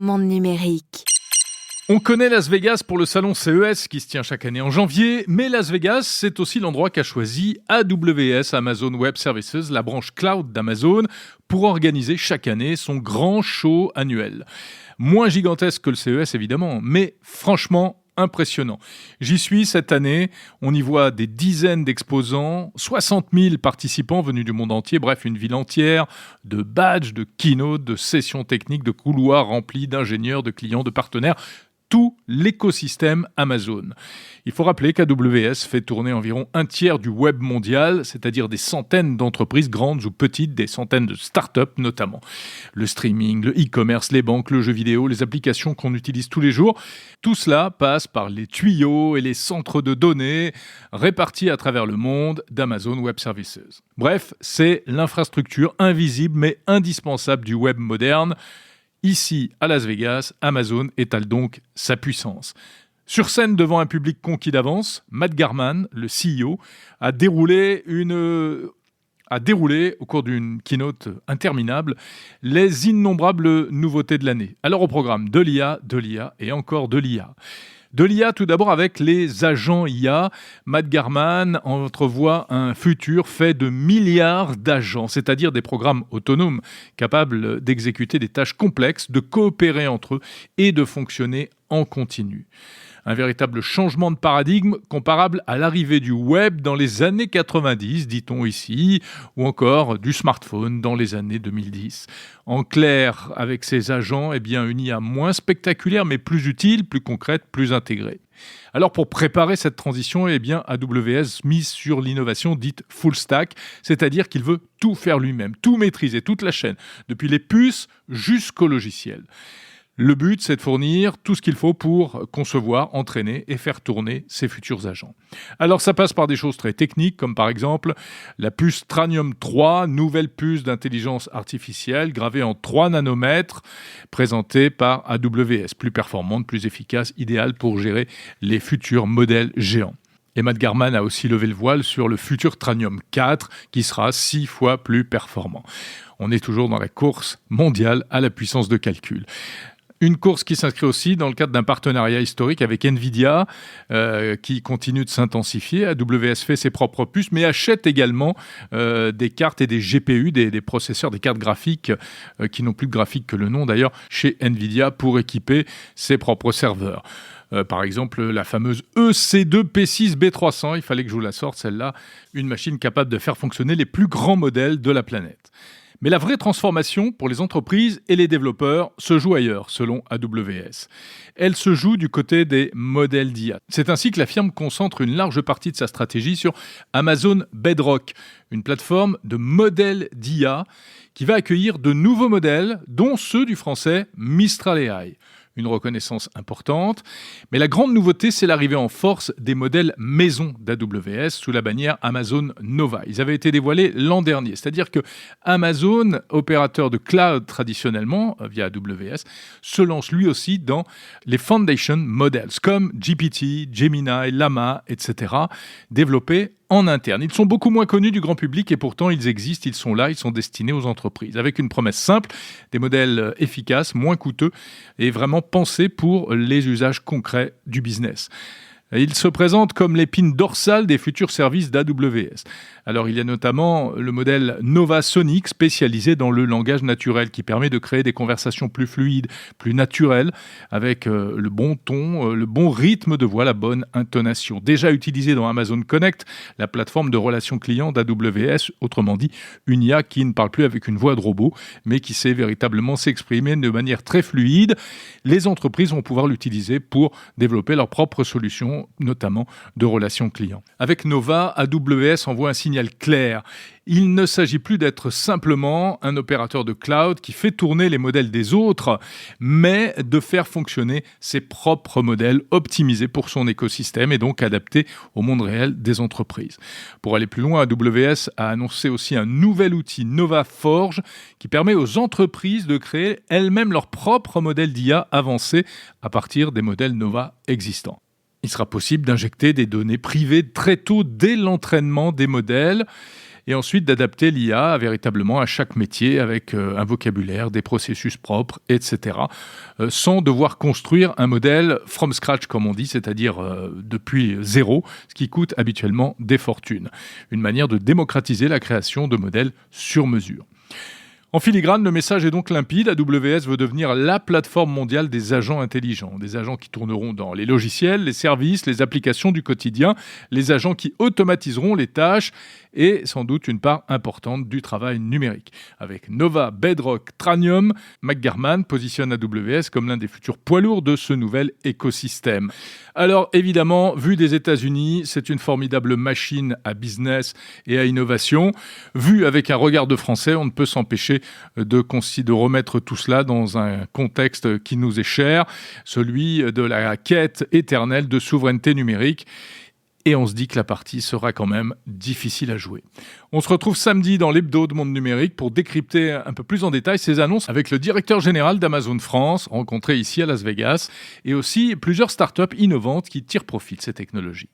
Monde numérique. On connaît Las Vegas pour le salon CES qui se tient chaque année en janvier, mais Las Vegas, c'est aussi l'endroit qu'a choisi AWS, Amazon Web Services, la branche cloud d'Amazon, pour organiser chaque année son grand show annuel. Moins gigantesque que le CES évidemment, mais franchement impressionnant. J'y suis cette année, on y voit des dizaines d'exposants, 60 000 participants venus du monde entier, bref une ville entière de badges, de keynotes, de sessions techniques, de couloirs remplis d'ingénieurs, de clients, de partenaires, tout l'écosystème Amazon. Il faut rappeler qu'AWS fait tourner environ un tiers du web mondial, c'est-à-dire des centaines d'entreprises grandes ou petites, des centaines de startups notamment. Le streaming, le e-commerce, les banques, le jeu vidéo, les applications qu'on utilise tous les jours, tout cela passe par les tuyaux et les centres de données répartis à travers le monde d'Amazon Web Services. Bref, c'est l'infrastructure invisible mais indispensable du web moderne. Ici, à Las Vegas, Amazon étale donc sa puissance. Sur scène devant un public conquis d'avance, Matt Garman, le CEO, a déroulé au cours d'une keynote interminable les innombrables nouveautés de l'année. Alors au programme de l'IA et encore de l'IA. De l'IA tout d'abord avec les agents IA. Matt Garman entrevoit un futur fait de milliards d'agents, c'est-à-dire des programmes autonomes capables d'exécuter des tâches complexes, de coopérer entre eux et de fonctionner en continu. Un véritable changement de paradigme comparable à l'arrivée du web dans les années 90, dit-on ici, ou encore du smartphone dans les années 2010. En clair, avec ces agents, une IA moins spectaculaire mais plus utile, plus concrète, plus intégrée. Alors pour préparer cette transition, AWS mise sur l'innovation dite full stack, c'est-à-dire qu'il veut tout faire lui-même, tout maîtriser, toute la chaîne, depuis les puces jusqu'au logiciel. Le but, c'est de fournir tout ce qu'il faut pour concevoir, entraîner et faire tourner ces futurs agents. Alors, ça passe par des choses très techniques, comme par exemple la puce Trainium 3, nouvelle puce d'intelligence artificielle gravée en 3 nanomètres, présentée par AWS, plus performante, plus efficace, idéale pour gérer les futurs modèles géants. Et Matt Garman a aussi levé le voile sur le futur Trainium 4, qui sera 6 fois plus performant. On est toujours dans la course mondiale à la puissance de calcul. Une course qui s'inscrit aussi dans le cadre d'un partenariat historique avec Nvidia qui continue de s'intensifier. AWS fait ses propres puces, mais achète également des cartes et des GPU, des processeurs, des cartes graphiques qui n'ont plus de graphique que le nom d'ailleurs, chez Nvidia pour équiper ses propres serveurs. Par exemple, la fameuse EC2P6B300, il fallait que je vous la sorte celle-là, une machine capable de faire fonctionner les plus grands modèles de la planète. Mais la vraie transformation pour les entreprises et les développeurs se joue ailleurs, selon AWS. Elle se joue du côté des modèles d'IA. C'est ainsi que la firme concentre une large partie de sa stratégie sur Amazon Bedrock, une plateforme de modèles d'IA qui va accueillir de nouveaux modèles, dont ceux du français Mistral AI. Une reconnaissance importante. Mais la grande nouveauté, c'est l'arrivée en force des modèles maison d'AWS sous la bannière Amazon Nova. Ils avaient été dévoilés l'an dernier. C'est-à-dire que Amazon, opérateur de cloud traditionnellement via AWS, se lance lui aussi dans les foundation models comme GPT, Gemini, Llama, etc. développés en interne. Ils sont beaucoup moins connus du grand public et pourtant ils existent, ils sont là, ils sont destinés aux entreprises. Avec une promesse simple, des modèles efficaces, moins coûteux et vraiment pensés pour les usages concrets du business. Ils se présentent comme l'épine dorsale des futurs services d'AWS. Alors, il y a notamment le modèle Nova Sonic, spécialisé dans le langage naturel, qui permet de créer des conversations plus fluides, plus naturelles, avec le bon ton, le bon rythme de voix, la bonne intonation. Déjà utilisé dans Amazon Connect, la plateforme de relations clients d'AWS, autrement dit, une IA qui ne parle plus avec une voix de robot, mais qui sait véritablement s'exprimer de manière très fluide. Les entreprises vont pouvoir l'utiliser pour développer leurs propres solutions, notamment de relations clients. Avec Nova, AWS envoie un signal clair. Il ne s'agit plus d'être simplement un opérateur de cloud qui fait tourner les modèles des autres, mais de faire fonctionner ses propres modèles optimisés pour son écosystème et donc adaptés au monde réel des entreprises. Pour aller plus loin, AWS a annoncé aussi un nouvel outil Nova Forge qui permet aux entreprises de créer elles-mêmes leurs propres modèles d'IA avancés à partir des modèles Nova existants. Il sera possible d'injecter des données privées très tôt dès l'entraînement des modèles. et ensuite d'adapter l'IA véritablement à chaque métier avec un vocabulaire, des processus propres, etc. Sans devoir construire un modèle from scratch, comme on dit, c'est-à-dire depuis zéro, ce qui coûte habituellement des fortunes. Une manière de démocratiser la création de modèles sur mesure. En filigrane, le message est donc limpide. AWS veut devenir la plateforme mondiale des agents intelligents. Des agents qui tourneront dans les logiciels, les services, les applications du quotidien. Les agents qui automatiseront les tâches et sans doute une part importante du travail numérique. Avec Nova, Bedrock, Tranium, McGarman positionne AWS comme l'un des futurs poids lourds de ce nouvel écosystème. Alors évidemment, vu des États-Unis, c'est une formidable machine à business et à innovation. Vu avec un regard de Français, on ne peut s'empêcher de remettre tout cela dans un contexte qui nous est cher, celui de la quête éternelle de souveraineté numérique. Et on se dit que la partie sera quand même difficile à jouer. On se retrouve samedi dans l'hebdo de Monde Numérique pour décrypter un peu plus en détail ces annonces avec le directeur général d'Amazon France, rencontré ici à Las Vegas, et aussi plusieurs startups innovantes qui tirent profit de ces technologies.